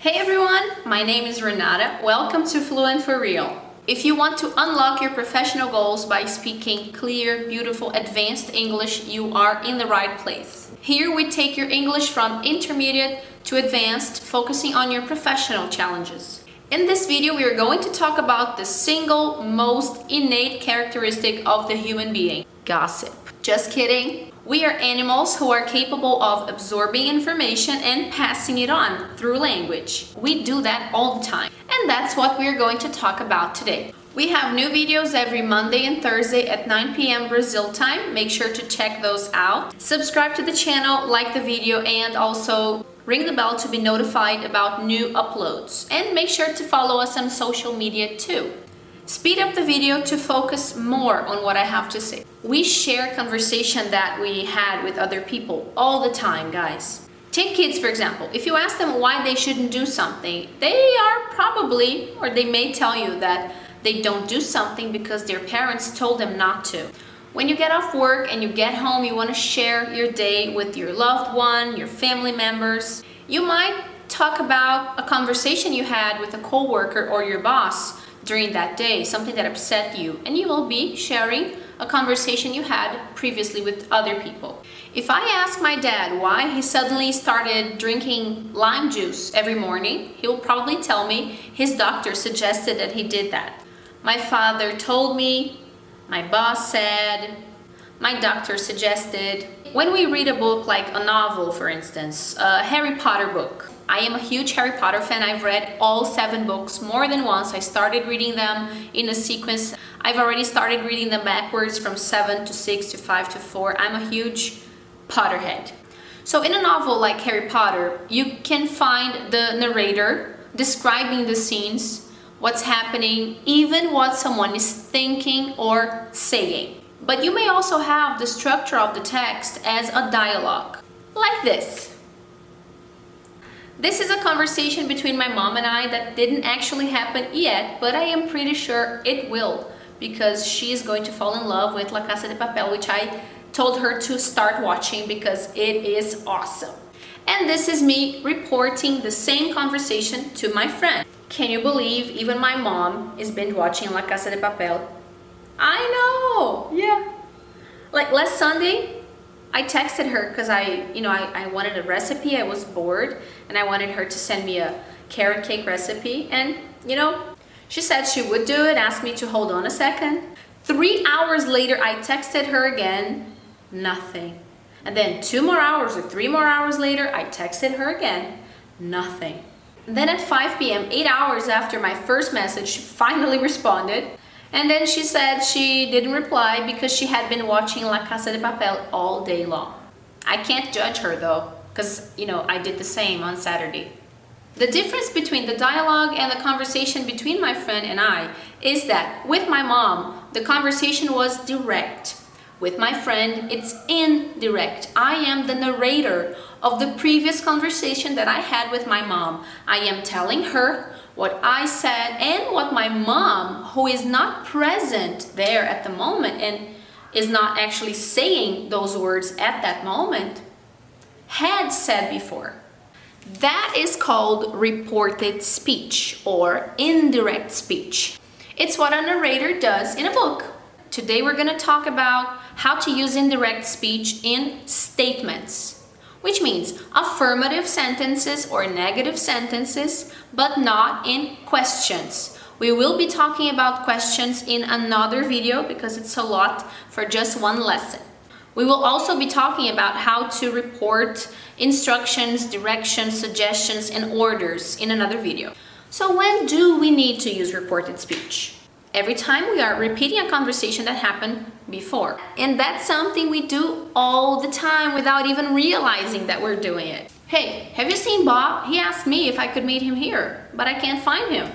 Hey everyone, my name is Renata. Welcome to Fluent For Real. If you want to unlock your professional goals by speaking clear, beautiful, advanced English, you are in the right place. Here we take your English from intermediate to advanced, focusing on your professional challenges. In this video, we are going to talk about the single most innate characteristic of the human being: gossip. Just kidding. We are animals who are capable of absorbing information and passing it on through language. We do that all the time. And that's what we're going to talk about today. We have new videos every Monday and Thursday at 9 p.m. Brazil time. Make sure to check those out. Subscribe to the channel, like the video, and also ring the bell to be notified about new uploads. And make sure to follow us on social media too. Speed up the video to focus more on what I have to say. We share conversation that we had with other people all the time, guys. Take kids, for example. If you ask them why they shouldn't do something, they are probably, or they may tell you that they don't do something because their parents told them not to. When you get off work and you get home, you want to share your day with your loved one, your family members. You might talk about a conversation you had with a coworker or your boss during that day, something that upset you, and you will be sharing a conversation you had previously with other people. If I ask my dad why he suddenly started drinking lime juice every morning, he will probably tell me his doctor suggested that he did that. My father told me, my boss said, my doctor suggested. When we read a book like a novel, for instance, a Harry Potter book, I am a huge Harry Potter fan. I've read all 7 books more than once. I started reading them in a sequence. I've already started reading them backwards from 7 to 6 to 5 to 4. I'm a huge Potterhead. So in a novel like Harry Potter, you can find the narrator describing the scenes, what's happening, even what someone is thinking or saying. But you may also have the structure of the text as a dialogue, like this. This is a conversation between my mom and I that didn't actually happen yet, but I am pretty sure it will, because she is going to fall in love with La Casa de Papel, which I told her to start watching because it is awesome. And this is me reporting the same conversation to my friend. Can you believe even my mom is binge watching La Casa de Papel? I know, yeah. Like last Sunday, I texted her because I wanted a recipe. I was bored and I wanted her to send me a carrot cake recipe. And, she said she would do it, asked me to hold on a second. 3 hours later, I texted her again, nothing. And then 2 more hours or 3 more hours later, I texted her again, nothing. Then at 5 p.m., 8 hours after my first message, she finally responded. And then she said she didn't reply because she had been watching La Casa de Papel all day long. I can't judge her though, because, I did the same on Saturday. The difference between the dialogue and the conversation between my friend and I is that with my mom, the conversation was direct. With my friend, it's indirect. I am the narrator of the previous conversation that I had with my mom. I am telling her what I said and what my mom, who is not present there at the moment and is not actually saying those words at that moment, had said before. That is called reported speech or indirect speech. It's what a narrator does in a book. Today we're going to talk about how to use indirect speech in statements, which means affirmative sentences or negative sentences, but not in questions. We will be talking about questions in another video because it's a lot for just one lesson. We will also be talking about how to report instructions, directions, suggestions, and orders in another video. So when do we need to use reported speech? Every time we are repeating a conversation that happened before. And that's something we do all the time without even realizing that we're doing it. Hey, have you seen Bob? He asked me if I could meet him here, but I can't find him.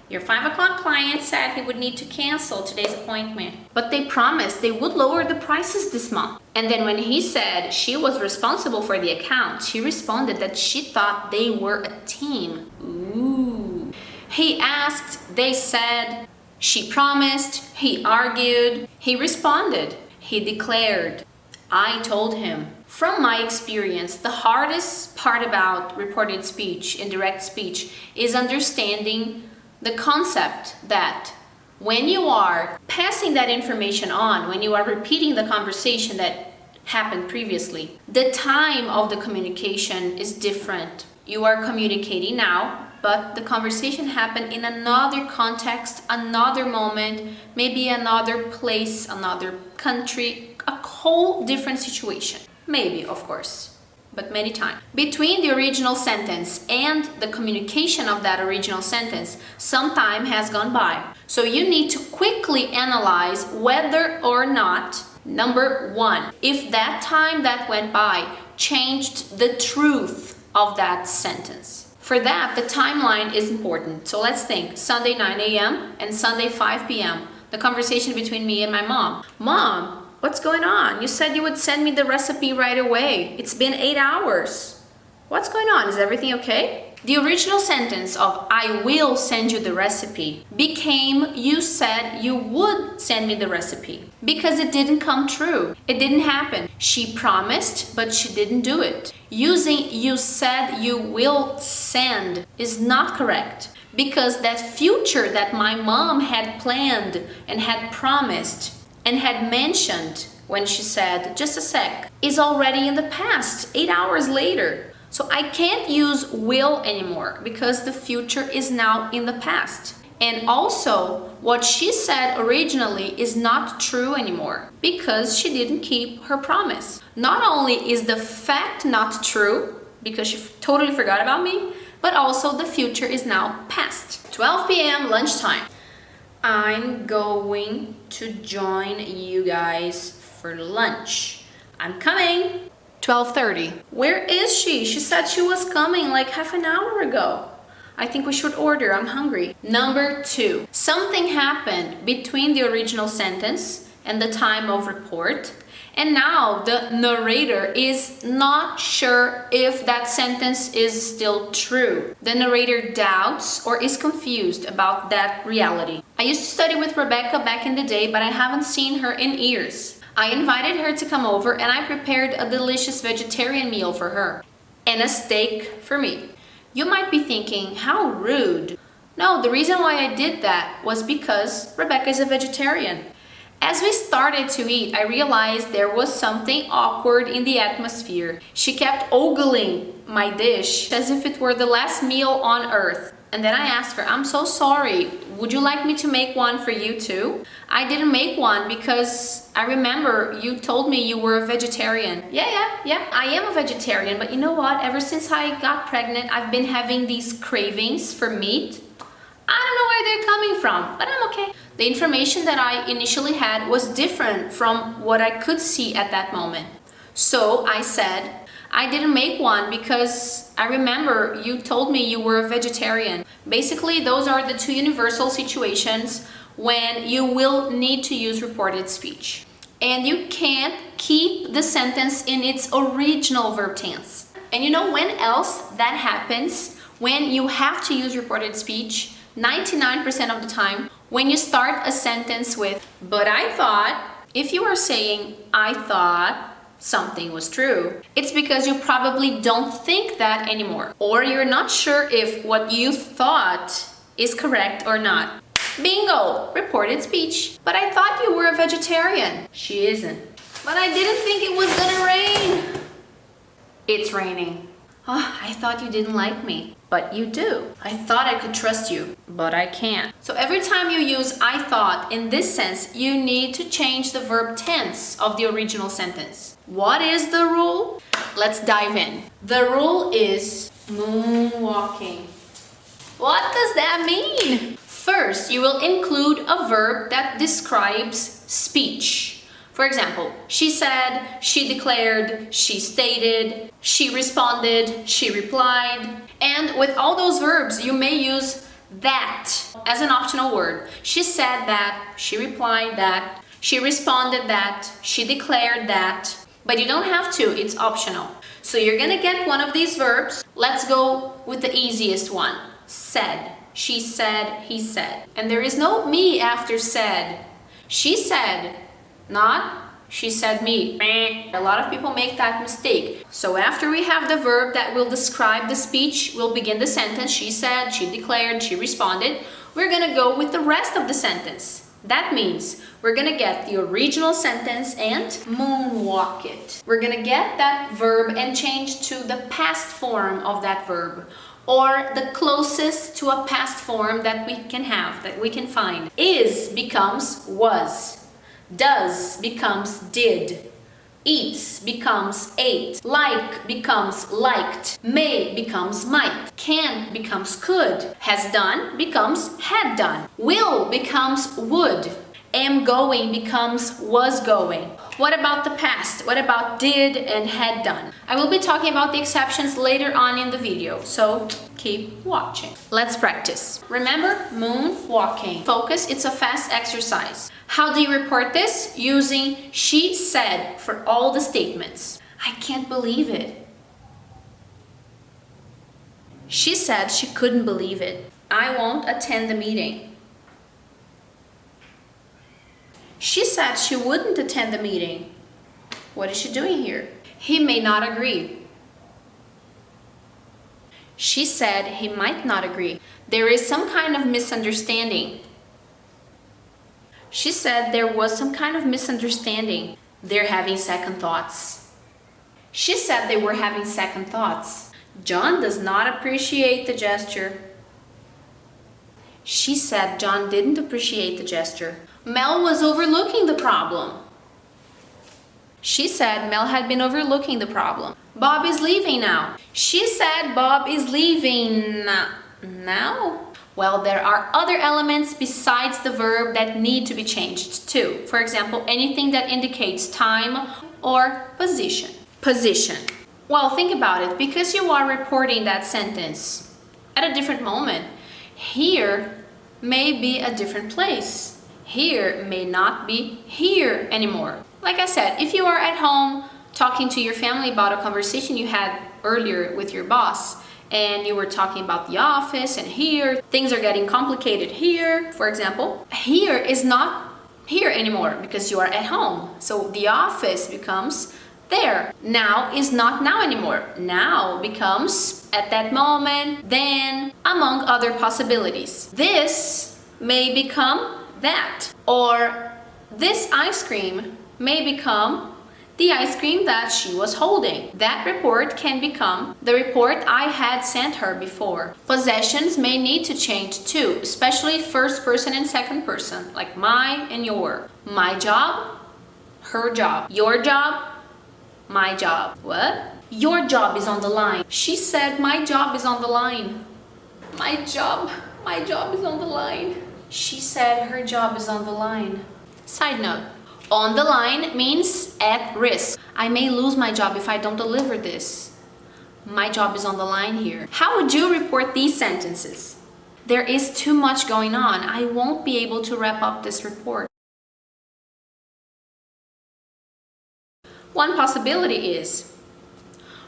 Your 5 o'clock client said he would need to cancel today's appointment, but they promised they would lower the prices this month. And then when he said she was responsible for the account, she responded that she thought they were a team. Ooh. He asked, they said, she promised, he argued, he responded, he declared. I told him. From my experience, the hardest part about reported speech, indirect speech, is understanding the concept that when you are passing that information on, when you are repeating the conversation that happened previously, the time of the communication is different. You are communicating now, but the conversation happened in another context, another moment, maybe another place, another country, a whole different situation. Maybe, of course, but many times. Between the original sentence and the communication of that original sentence, some time has gone by. So you need to quickly analyze whether or not, number one, if that time that went by changed the truth of that sentence. For that, the timeline is important. So let's think, Sunday 9 a.m. and Sunday 5 p.m., the conversation between me and my mom. Mom, what's going on? You said you would send me the recipe right away. It's been 8 hours. What's going on? Is everything okay? The original sentence of I will send you the recipe became you said you would send me the recipe, because it didn't come true. It didn't happen. She promised, but she didn't do it. Using you said you will send is not correct, because that future that my mom had planned and had promised and had mentioned when she said, just a sec, is already in the past, 8 hours later. So I can't use will anymore because the future is now in the past. And also, what she said originally is not true anymore because she didn't keep her promise. Not only is the fact not true because she totally forgot about me, but also the future is now past. 12 p.m. lunchtime. I'm going to join you guys for lunch. I'm coming. 12:30. Where is she? She said she was coming like half an hour ago. I think we should order. I'm hungry. Number 2. Something happened between the original sentence and the time of report. And now the narrator is not sure if that sentence is still true. The narrator doubts or is confused about that reality. I used to study with Rebecca back in the day, but I haven't seen her in years. I invited her to come over and I prepared a delicious vegetarian meal for her and a steak for me. You might be thinking, how rude. No, the reason why I did that was because Rebecca is a vegetarian. As we started to eat, I realized there was something awkward in the atmosphere. She kept ogling my dish as if it were the last meal on earth. And then I asked her, I'm so sorry, would you like me to make one for you too? I didn't make one because I remember you told me you were a vegetarian. Yeah, I am a vegetarian, but you know what? Ever since I got pregnant, I've been having these cravings for meat. I don't know where they're coming from, but I'm okay. The information that I initially had was different from what I could see at that moment. So I said, I didn't make one because I remember you told me you were a vegetarian. Basically, those are the two universal situations when you will need to use reported speech. And you can't keep the sentence in its original verb tense. And you know when else that happens? When you have to use reported speech, 99% of the time, when you start a sentence with, but I thought, if you are saying, I thought, something was true, it's because you probably don't think that anymore, or you're not sure if what you thought is correct or not. Bingo! Reported speech. But I thought you were a vegetarian. She isn't. But I didn't think it was gonna rain. It's raining. Oh, I thought you didn't like me. But you do. I thought I could trust you, but I can't. So every time you use I thought in this sense, you need to change the verb tense of the original sentence. What is the rule? Let's dive in. The rule is moonwalking. What does that mean? First, you will include a verb that describes speech. For example, she said, she declared, she stated, she responded, she replied. And with all those verbs, you may use that as an optional word. She said that, she replied that, she responded that, she declared that. But you don't have to, it's optional. So you're gonna get one of these verbs. Let's go with the easiest one. Said, she said, he said. And there is no me after said. She said, not She said me. A lot of people make that mistake. So after we have the verb that will describe the speech, we'll begin the sentence. She said, she declared, she responded. We're gonna go with the rest of the sentence. That means we're gonna get the original sentence and moonwalk it. We're gonna get that verb and change to the past form of that verb, or the closest to a past form that we can have, that we can find. Is becomes was. Does becomes did. Eats becomes ate. Like becomes liked. May becomes might. Can becomes could. Has done becomes had done. Will becomes would. Am going becomes was going. What about the past? What about did and had done? I will be talking about the exceptions later on in the video, so keep watching. Let's practice. Remember, moonwalking. Focus, it's a fast exercise. How do you report this? Using she said for all the statements. I can't believe it. She said she couldn't believe it. I won't attend the meeting. She said she wouldn't attend the meeting. What is she doing here? He may not agree. She said he might not agree. There is some kind of misunderstanding. She said there was some kind of misunderstanding. They're having second thoughts. She said they were having second thoughts. John does not appreciate the gesture. She said John didn't appreciate the gesture. Mel was overlooking the problem. She said Mel had been overlooking the problem. Bob is leaving now. She said Bob is leaving now. Well, there are other elements besides the verb that need to be changed too. For example, anything that indicates time or position. Position. Well, think about it. Because you are reporting that sentence at a different moment, here may be a different place. Here may not be here anymore. Like I said, if you are at home talking to your family about a conversation you had earlier with your boss, and you were talking about the office, and here things are getting complicated here, for example, here is not here anymore because you are at home. So the office becomes there. Now is not now anymore. Now becomes at that moment, then, among other possibilities. This may become that, or this ice cream may become the ice cream that she was holding. That report can become the report I had sent her before. Possessions may need to change too, especially first person and second person, like my and your. My job, her job. Your job, my job. What? Your job is on the line. She said my job is on the line. My job is on the line. She said her job is on the line. Side note, on the line means at risk. I may lose my job if I don't deliver this. My job is on the line here. How would you report these sentences? There is too much going on. I won't be able to wrap up this report. One possibility is,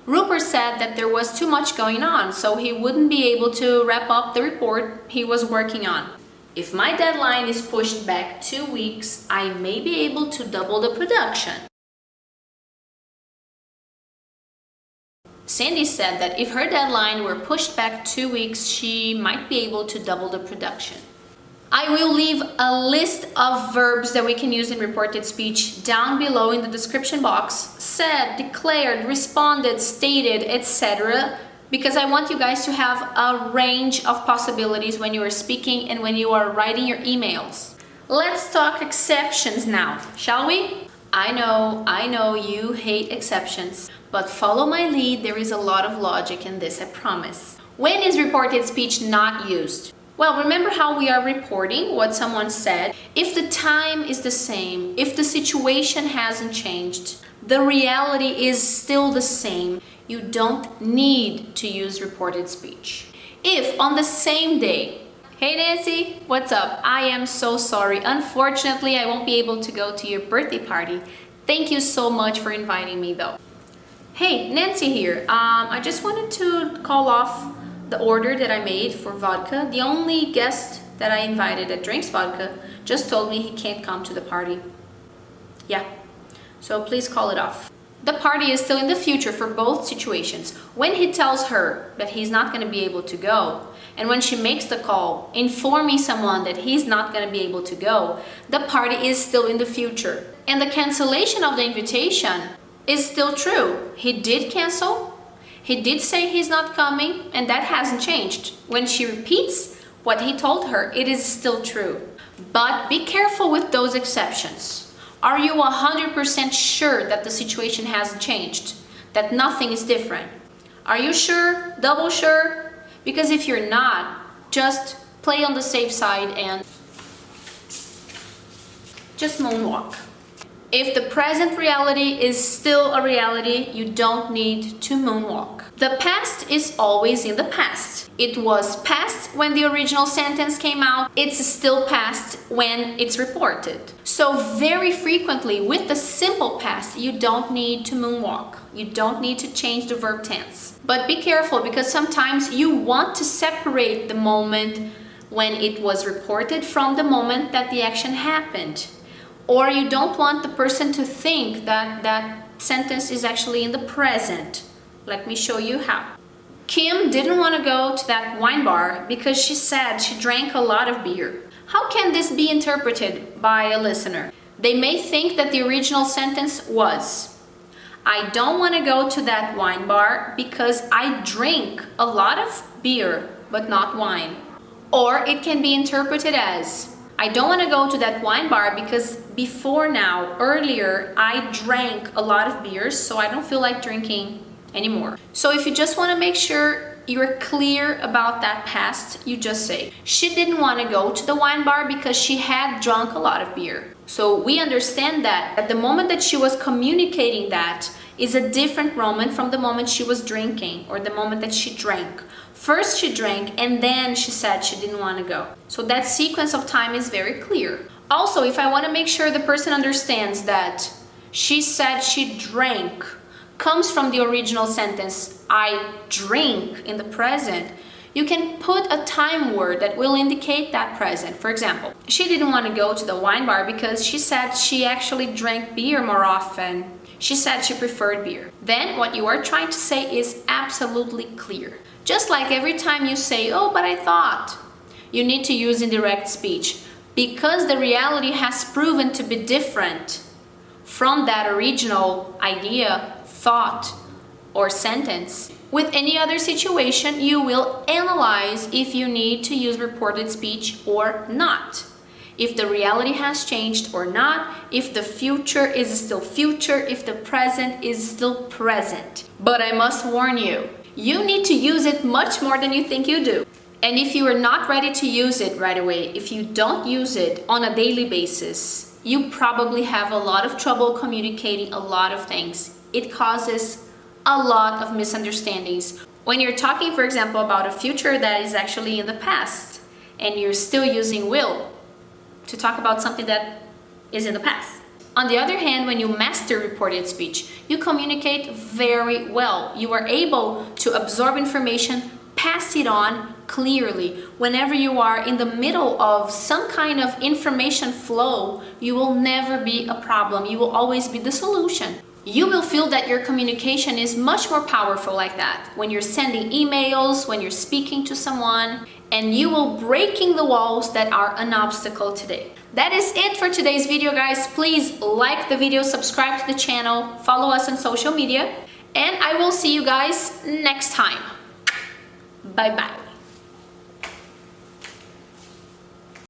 Rupert said that there was too much going on, so he wouldn't be able to wrap up the report he was working on. If my deadline is pushed back 2 weeks, I may be able to double the production. Sandy said that if her deadline were pushed back 2 weeks, she might be able to double the production. I will leave a list of verbs that we can use in reported speech down below in the description box. Said, declared, responded, stated, etc. Because I want you guys to have a range of possibilities when you are speaking and when you are writing your emails. Let's talk exceptions now, shall we? I know you hate exceptions, but follow my lead. There is a lot of logic in this, I promise. When is reported speech not used? Well, remember how we are reporting what someone said? If the time is the same, if the situation hasn't changed, the reality is still the same, you don't need to use reported speech. If on the same day, hey Nancy, what's up? I am so sorry. Unfortunately, I won't be able to go to your birthday party. Thank you so much for inviting me though. Hey, Nancy here. I just wanted to call off the order that I made for vodka. The only guest that I invited that drinks vodka just told me he can't come to the party. Yeah, So please call it off. The party is still in the future for both situations. When he tells her that he's not going to be able to go, and when she makes the call informing someone that he's not going to be able to go, the party is still in the future. And the cancellation of the invitation is still true. He did cancel, he did say he's not coming, and that hasn't changed. When she repeats what he told her, it is still true. But be careful with those exceptions. Are you 100% sure that the situation hasn't changed? That nothing is different? Are you sure? Double sure? Because if you're not, just play on the safe side and just moonwalk. If the present reality is still a reality, you don't need to moonwalk. The past is always in the past. It was past when the original sentence came out. It's still past when it's reported. So very frequently with the simple past, you don't need to moonwalk. You don't need to change the verb tense. But be careful, because sometimes you want to separate the moment when it was reported from the moment that the action happened. Or you don't want the person to think that that sentence is actually in the present. Let me show you how. Kim didn't want to go to that wine bar because she said she drank a lot of beer. How can this be interpreted by a listener? They may think that the original sentence was, I don't want to go to that wine bar because I drink a lot of beer, but not wine. Or it can be interpreted as, I don't want to go to that wine bar because before now, earlier, I drank a lot of beers, so I don't feel like drinking anymore. So if you just want to make sure you're clear about that past, you just say, she didn't want to go to the wine bar because she had drunk a lot of beer. So we understand that at the moment that she was communicating that is a different moment from the moment she was drinking or the moment that she drank. First she drank and then she said she didn't want to go. So that sequence of time is very clear. Also, if I want to make sure the person understands that she said she drank comes from the original sentence, I drink, in the present, you can put a time word that will indicate that present. For example, she didn't want to go to the wine bar because she said she actually drank beer more often. She said she preferred beer. Then what you are trying to say is absolutely clear. Just like every time you say, oh, but I thought, you need to use indirect speech because the reality has proven to be different from that original idea, thought, or sentence. With any other situation, you will analyze if you need to use reported speech or not. If the reality has changed or not, if the future is still future, if the present is still present. But I must warn you, you need to use it much more than you think you do. And if you are not ready to use it right away, if you don't use it on a daily basis, you probably have a lot of trouble communicating a lot of things. It causes a lot of misunderstandings. When you're talking, for example, about a future that is actually in the past, and you're still using will to talk about something that is in the past. On the other hand, when you master reported speech, you communicate very well. You are able to absorb information, pass it on clearly. Whenever you are in the middle of some kind of information flow, you will never be a problem. You will always be the solution. You will feel that your communication is much more powerful like that. When you're sending emails, when you're speaking to someone, and you will breaking the walls that are an obstacle today. That is it for today's video, guys. Please like the video, subscribe to the channel, follow us on social media, and I will see you guys next time. Bye-bye.